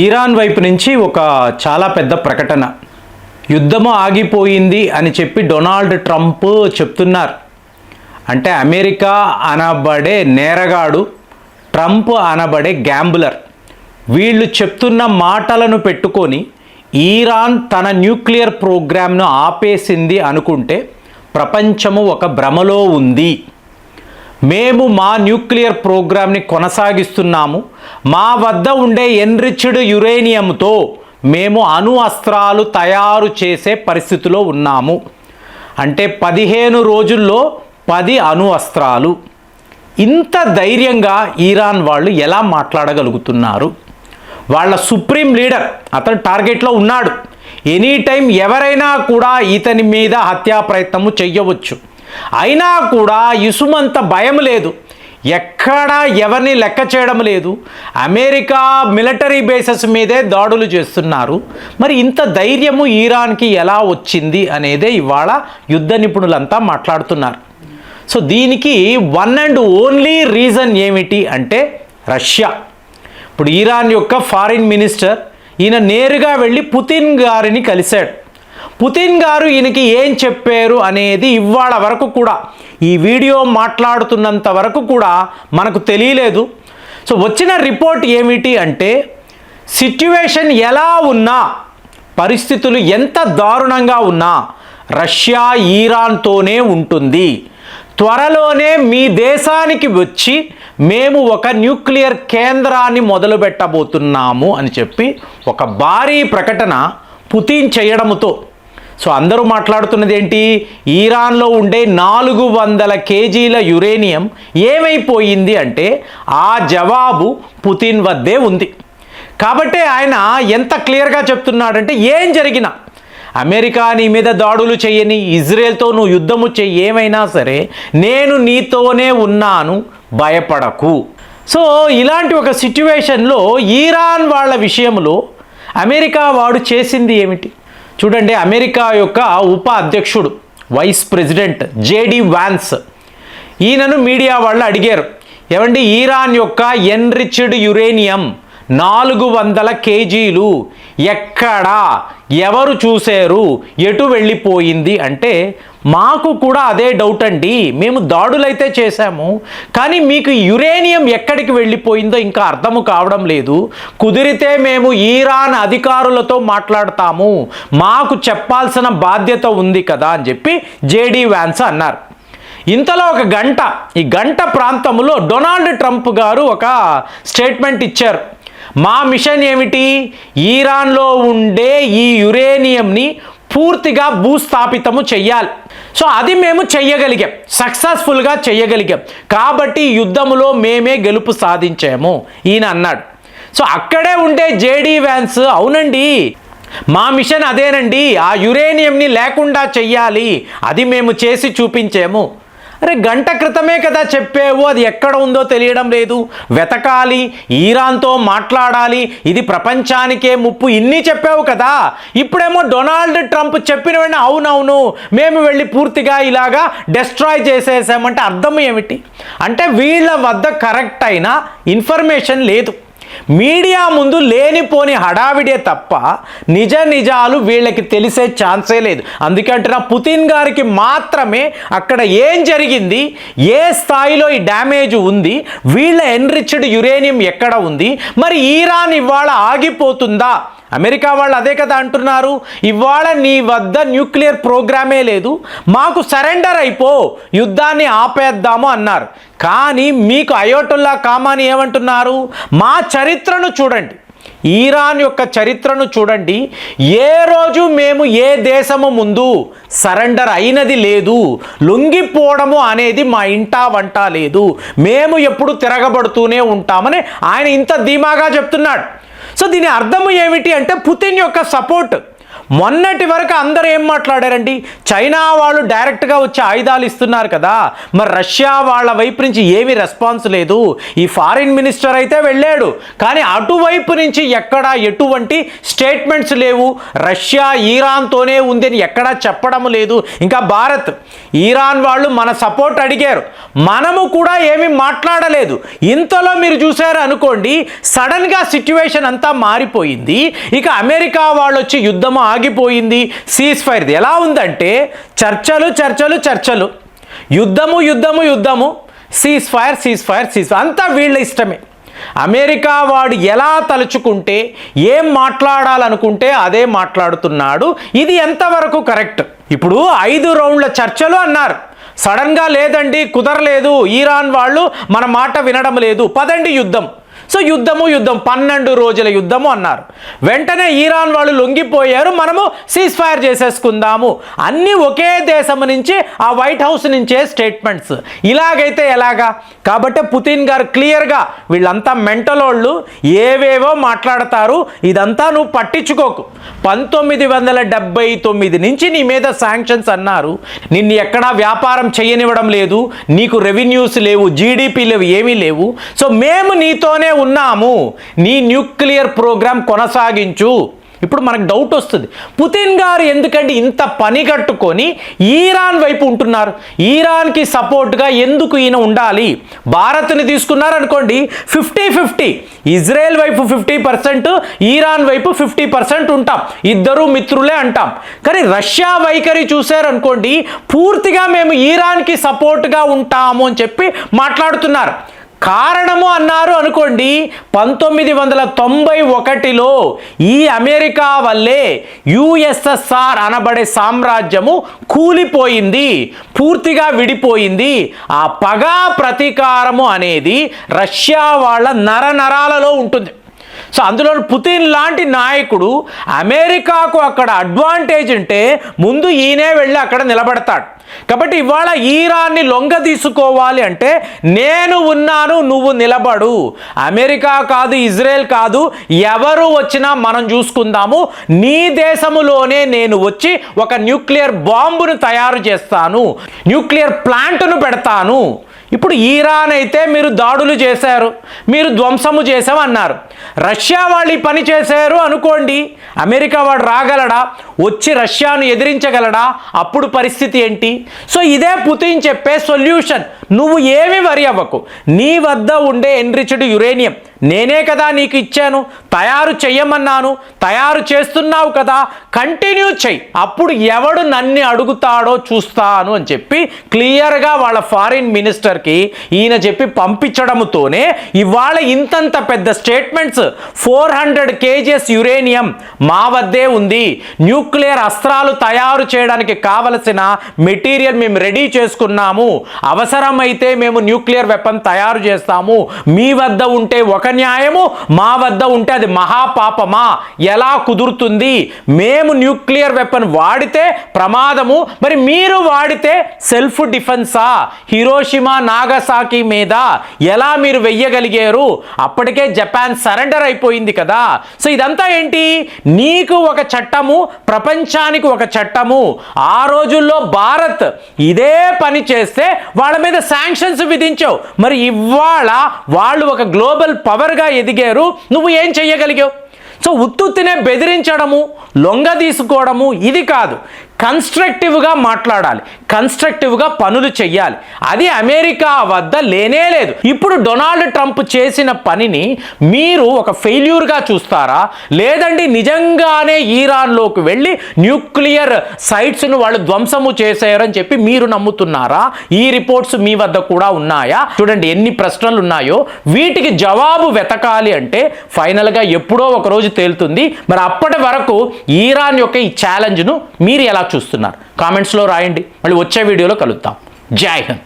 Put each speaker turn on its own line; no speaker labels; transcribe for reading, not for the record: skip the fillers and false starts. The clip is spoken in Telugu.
ఇరాన్ వైపు నుంచి ఒక చాలా పెద్ద ప్రకటన. యుద్ధము ఆగిపోయింది అని చెప్పి డొనాల్డ్ ట్రంప్ చెప్తున్నారు. అంటే అమెరికా అనబడే నేరగాడు, ట్రంప్ అనబడే గ్యాంబులర్, వీళ్ళు చెప్తున్న మాటలను పెట్టుకొని ఇరాన్ తన న్యూక్లియర్ ప్రోగ్రామ్ను ఆపేసింది అనుకుంటే ప్రపంచము ఒక భ్రమలో ఉంది. మేము మా న్యూక్లియర్ ప్రోగ్రామ్ని కొనసాగిస్తున్నాము. మా వద్ద ఉండే ఎన్రిచ్డ్ యురేనియంతో మేము అణు అస్త్రాలు తయారు చేసే పరిస్థితిలో ఉన్నాము. అంటే 15 రోజుల్లో 10 అణు అస్త్రాలు. ఇంత ధైర్యంగా ఇరాన్ వాళ్ళు ఎలా మాట్లాడగలుగుతున్నారు? వాళ్ళ సుప్రీం లీడర్ అతను టార్గెట్లో ఉన్నాడు. ఎనీ టైం ఎవరైనా కూడా ఇతని మీద హత్యా ప్రయత్నము చెయ్యవచ్చు. అయినా కూడా ఇసుమంత భయం లేదు, ఎక్కడా ఎవరిని లెక్క చేయడం లేదు. అమెరికా మిలిటరీ బేసెస్ మీదే దాడులు చేస్తున్నారు. మరి ఇంత ధైర్యము ఇరాన్కి ఎలా వచ్చింది అనేదే ఇవాళ యుద్ధ నిపుణులంతా మాట్లాడుతున్నారు. సో దీనికి వన్ అండ్ ఓన్లీ రీజన్ ఏమిటి అంటే రష్యా. ఇప్పుడు ఇరాన్ యొక్క ఫారిన్ మినిస్టర్ ఈయన నేరుగా వెళ్ళి పుతిన్ గారిని కలిశాడు. పుతిన్ గారు ఈయనకి ఏం చెప్పారు అనేది ఇవాళ వరకు కూడా, ఈ వీడియో మాట్లాడుతున్నంత వరకు కూడా మనకు తెలియలేదు. సో వచ్చిన రిపోర్ట్ ఏమిటి అంటే, సిట్యువేషన్ ఎలా ఉన్నా, పరిస్థితులు ఎంత దారుణంగా ఉన్నా రష్యా ఇరాన్తోనే ఉంటుంది. త్వరలోనే మీ దేశానికి వచ్చి మేము ఒక న్యూక్లియర్ కేంద్రాన్ని మొదలు పెట్టబోతున్నాము అని చెప్పి ఒక భారీ ప్రకటన పుతిన్ చేయడంతో, సో అందరూ మాట్లాడుతున్నది ఏంటి, ఇరాన్లో ఉండే 400 కేజీల యురేనియం ఏమైపోయింది అంటే ఆ జవాబు పుతిన్ వద్దే ఉంది. కాబట్టి ఆయన ఎంత క్లియర్గా చెప్తున్నాడంటే, ఏం జరిగినా అమెరికా నీ మీద దాడులు చేయని, ఇజ్రాయెల్తో నువ్వు యుద్ధము చెయ్యి, ఏమైనా సరే నేను నీతోనే ఉన్నాను, భయపడకు. సో ఇలాంటి ఒక సిట్యువేషన్లో ఇరాన్ వాళ్ళ విషయంలో అమెరికా వాడు చేసింది ఏమిటి చూడండి. అమెరికా యొక్క ఉప అధ్యక్షుడు, వైస్ ప్రెసిడెంట్ జేడి వాన్స్, ఈయనను మీడియా వాళ్ళు అడిగారు, ఏమండి ఇరాన్ యొక్క ఎన్రిచ్డ్ యురేనియం 400 కేజీలు ఎక్కడా, ఎవరు చూశారు, ఎటు వెళ్ళిపోయింది అంటే, మాకు కూడా అదే డౌట్ అండి, మేము దాడులైతే చేశాము, కానీ మీకు యురేనియం ఎక్కడికి వెళ్ళిపోయిందో ఇంకా అర్థము కావడం లేదు. కుదిరితే మేము ఇరాన్ అధికారులతో మాట్లాడతాము, మాకు చెప్పాల్సిన బాధ్యత ఉంది కదా అని చెప్పి జేడి వాన్స్ అన్నారు. ఇంతలో ఈ గంట ప్రాంతంలో డొనాల్డ్ ట్రంప్ గారు ఒక స్టేట్మెంట్ ఇచ్చారు. మా మిషన్ ఏమిటి, ఇరాన్లో ఉండే ఈ యురేనియంని పూర్తిగా భూస్థాపితము చెయ్యాలి. సో అది మేము చెయ్యగలిగాం, సక్సెస్ఫుల్గా చెయ్యగలిగాం, కాబట్టి యుద్ధములో మేమే గెలుపు సాధించాము ఈయన అన్నాడు. సో అక్కడే ఉండే జేడి వాన్స్, అవునండి మా మిషన్ అదేనండి, ఆ యురేనియంని లేకుండా చెయ్యాలి, అది మేము చేసి చూపించాము. అరే గంట క్రితమే కదా చెప్పావు, అది ఎక్కడ ఉందో తెలియడం లేదు, వెతకాలి, ఇరాన్తో మాట్లాడాలి, ఇది ప్రపంచానికే ముప్పు, ఇన్ని చెప్పావు కదా. ఇప్పుడేమో డొనాల్డ్ ట్రంప్ చెప్పిన వెంటనే అవునవును మేము వెళ్ళి పూర్తిగా ఇలాగా డెస్ట్రాయ్ చేసేసామంటే అర్థం ఏమిటి అంటే, వీళ్ళ వద్ద కరెక్ట్ అయిన ఇన్ఫర్మేషన్ లేదు. మీడియా ముందు లేనిపోని హడావిడే తప్ప నిజాలు వీళ్ళకి తెలిసే ఛాన్సే లేదు. అందుకంటే పుతిన్ గారికి మాత్రమే అక్కడ ఏం జరిగింది, ఏ స్థాయిలో ఈ డ్యామేజ్ ఉంది, వీళ్ళ ఎన్రిచ్డ్ యురేనియం ఎక్కడ ఉంది, మరి ఇరాన్ ఇవాళ ఆగిపోతుందా? అమెరికా వాళ్ళు అదే కదా అంటున్నారు, ఇవాళ నీ వద్ద న్యూక్లియర్ ప్రోగ్రామే లేదు, మాకు సరెండర్ అయిపో, యుద్ధాన్ని ఆపేద్దాము అన్నారు. కానీ మీకు అయోటుల్లా ఖామాని ఏమంటున్నారు, మా చరిత్రను చూడండి, ఇరాన్ యొక్క చరిత్రను చూడండి, ఏ రోజు మేము ఏ దేశము ముందు సరెండర్ అయినది లేదు, లొంగిపోవడము అనేది మా ఇంటా వంట లేదు, మేము ఎప్పుడు తిరగబడుతూనే ఉంటామని ఆయన ఇంత ధీమాగా చెప్తున్నాడు. సో దీని అర్థము ఏమిటి అంటే, పుతిన్ యొక్క సపోర్ట్. మొన్నటి వరకు అందరూ ఏం మాట్లాడారండి, చైనా వాళ్ళు డైరెక్ట్గా వచ్చి ఆయుధాలు ఇస్తున్నారు కదా, మరి రష్యా వాళ్ళ వైపు నుంచి ఏమీ రెస్పాన్స్ లేదు. ఈ ఫారిన్ మినిస్టర్ అయితే వెళ్ళాడు, కానీ అటువైపు నుంచి ఎక్కడా ఎటువంటి స్టేట్మెంట్స్ లేవు, రష్యా ఇరాన్తోనే ఉందని ఎక్కడా చెప్పడం లేదు. ఇంకా భారత్ ఇరాన్ వాళ్ళు మన సపోర్ట్ అడిగారు, మనము కూడా ఏమీ మాట్లాడలేదు. ఇంతలో మీరు చూసారు అనుకోండి, సడన్గా సిచ్యువేషన్ అంతా మారిపోయింది. ఇక అమెరికా వాళ్ళు వచ్చి యుద్ధము ఆగిపోయింది, సీజ్ ఫైర్. ఎలా ఉందంటే చర్చలు చర్చలు చర్చలు, యుద్ధము యుద్ధము యుద్ధము, cease fire cease fire seize, అంతా వీళ్ళ ఇష్టమే. అమెరికా వాడు ఎలా తలుచుకుంటే ఏం మాట్లాడాలనుకుంటే అదే మాట్లాడుతున్నాడు. ఇది ఎంతవరకు కరెక్ట్? ఇప్పుడు 5 రౌండ్ల చర్చలు అన్నారు, సడన్గా లేదండి కుదరలేదు, ఇరాన్ వాళ్ళు మన మాట వినడం లేదు, పదండి యుద్ధం. సో యుద్ధము 12 రోజుల యుద్ధము అన్నారు. వెంటనే ఇరాన్ వాళ్ళు లొంగిపోయారు, మనము సీజ్ ఫైర్ చేసేసుకుందాము. అన్నీ ఒకే దేశం నుంచి, ఆ వైట్ హౌస్ నుంచే స్టేట్మెంట్స్. ఇలాగైతే ఎలాగా? కాబట్టి పుతిన్ గారు క్లియర్గా, వీళ్ళంతా మెంటలోళ్ళు, ఏవేవో మాట్లాడతారు, ఇదంతా నువ్వు పట్టించుకోకు. 1979 నుంచి నీ మీద శాంక్షన్స్ అన్నారు, నిన్ను ఎక్కడా వ్యాపారం చేయనివ్వడం లేదు, నీకు రెవెన్యూస్ లేవు, జీడిపి లేవు, ఏమీ లేవు. సో మేము నీతోనే ఉన్నాము, నీ న్యూక్లియర్ ప్రోగ్రామ్ కొనసాగించు. ఇప్పుడు మనకు డౌట్ వస్తుంది, పుతిన్ గారు ఎందుకంటే ఇంత పని కట్టుకొని ఇరాన్ వైపు ఉంటున్నారు? ఇరాన్కి సపోర్ట్గా ఎందుకు ఈయన ఉండాలి? భారత్ని తీసుకున్నారనుకోండి 50-50, ఇజ్రాయెల్ వైపు 50%, ఇరాన్ వైపు 50% ఉంటాం, ఇద్దరు మిత్రులే అంటాం. కానీ రష్యా వైఖరి చూశారనుకోండి, పూర్తిగా మేము ఇరాన్కి సపోర్ట్గా ఉంటాము అని చెప్పి మాట్లాడుతున్నారు. కారణము అన్నారు అనుకోండి, 1991లో ఈ అమెరికా వల్లే యుఎస్ఎస్ఆర్ అనబడే సామ్రాజ్యము కూలిపోయింది, పూర్తిగా విడిపోయింది. ఆ పగా ప్రతీకారము అనేది రష్యా వాళ్ళ నరనరాలలో ఉంటుంది. సో అందులో పుతిన్ లాంటి నాయకుడు అమెరికాకు అక్కడ అడ్వాంటేజ్ ఉంటే ముందు ఈయనే వెళ్ళి అక్కడ నిలబడతాడు. కాబట్టి ఇవాళ ఇరాన్ని లొంగ తీసుకోవాలి అంటే నేను ఉన్నాను, నువ్వు నిలబడు. అమెరికా కాదు, ఇజ్రాయెల్ కాదు, ఎవరు వచ్చినా మనం చూసుకుందాము. నీ దేశములోనే నేను వచ్చి ఒక న్యూక్లియర్ బాంబును తయారు చేస్తాను, న్యూక్లియర్ ప్లాంట్ను పెడతాను. ఇప్పుడు ఇరాన్ అయితే మీరు దాడులు చేశారు, మీరు ధ్వంసము చేసామన్నారు. రష్యా వాళ్ళు ఈ పని చేశారు అనుకోండి, అమెరికా వాడు రాగలడా? వచ్చి రష్యాను ఎదిరించగలడా? అప్పుడు పరిస్థితి ఏంటి? సో ఇదే పుతిన్ చెప్పే సొల్యూషన్. నువ్వు ఏమి వరి అవ్వకు, నీ వద్ద ఉండే ఎన్రిచ్డ్ యురేనియం నేనే కదా నీకు ఇచ్చాను, తయారు చెయ్యమన్నాను, తయారు చేస్తున్నావు కదా, కంటిన్యూ చెయ్యి, అప్పుడు ఎవడు నన్ను అడుగుతాడో చూస్తాను అని చెప్పి క్లియర్గా వాళ్ళ ఫారిన్ మినిస్టర్కి ఈయన చెప్పి పంపించడంతోనే ఇవాళ ఇంతంత పెద్ద స్టేట్మెంట్స్. 400 kgs యురేనియం మా వద్దే ఉంది, న్యూక్లియర్ అస్త్రాలు తయారు చేయడానికి కావలసిన మెటీరియల్ మేము రెడీ చేసుకున్నాము, అవసరమైతే మేము న్యూక్లియర్ వెపన్ తయారు చేస్తాము. మీ వద్ద ఉంటే ఒక న్యాయము, మా వద్ద ఉంటే అది మహాపాపమా? ఎలా కుదురుతుంది? మేము న్యూక్లియర్ వెపన్ వాడితే ప్రమాదము, మరి మీరు వాడితే సెల్ఫ్ డిఫెన్సా? హిరోషిమా నాగసాకి మీద ఎలా మీరు వెయ్యగలిగారు? అప్పటికే జపాన్ సరెండర్ అయిపోయింది కదా. సో ఇదంతా ఏంటి? నీకు ఒక చట్టము, ప్రపంచానికి ఒక చట్టము. ఆ రోజుల్లో భారత్ ఇదే పని చేస్తే వాళ్ళ మీద శాంక్షన్స్ విధించావు. మరి ఇవాళ వాళ్ళు ఒక గ్లోబల్ పవర్గా ఎదిగారు, నువ్వు ఏం చెయ్యగలిగావు? సో ఉత్తుత్తినే బెదిరించడము, లొంగ తీసుకోవడము ఇది కాదు. కన్స్ట్రక్టివ్గా మాట్లాడాలి, కన్స్ట్రక్టివ్గా పనులు చెయ్యాలి. అది అమెరికా వద్ద లేనే లేదు. ఇప్పుడు డొనాల్డ్ ట్రంప్ చేసిన పనిని మీరు ఒక ఫెయిల్యూర్గా చూస్తారా? లేదండి నిజంగానే ఇరాన్లోకి వెళ్ళి న్యూక్లియర్ సైట్స్ను వాళ్ళు ధ్వంసము చేశారని చెప్పి మీరు నమ్ముతున్నారా? ఈ రిపోర్ట్స్ మీ వద్ద కూడా ఉన్నాయా? చూడండి ఎన్ని ప్రశ్నలు ఉన్నాయో. వీటికి జవాబు వెతకాలి అంటే ఫైనల్గా ఎప్పుడో ఒక రోజు తేలుతుంది. మరి అప్పటి వరకు ఇరాన్ యొక్క ఈ ఛాలెంజ్ను మీరు ఎలా చూస్తున్నారు? కామెంట్స్లో రాయండి. మళ్ళీ వచ్చే వీడియోలో కలుద్దాం. జై హింద్.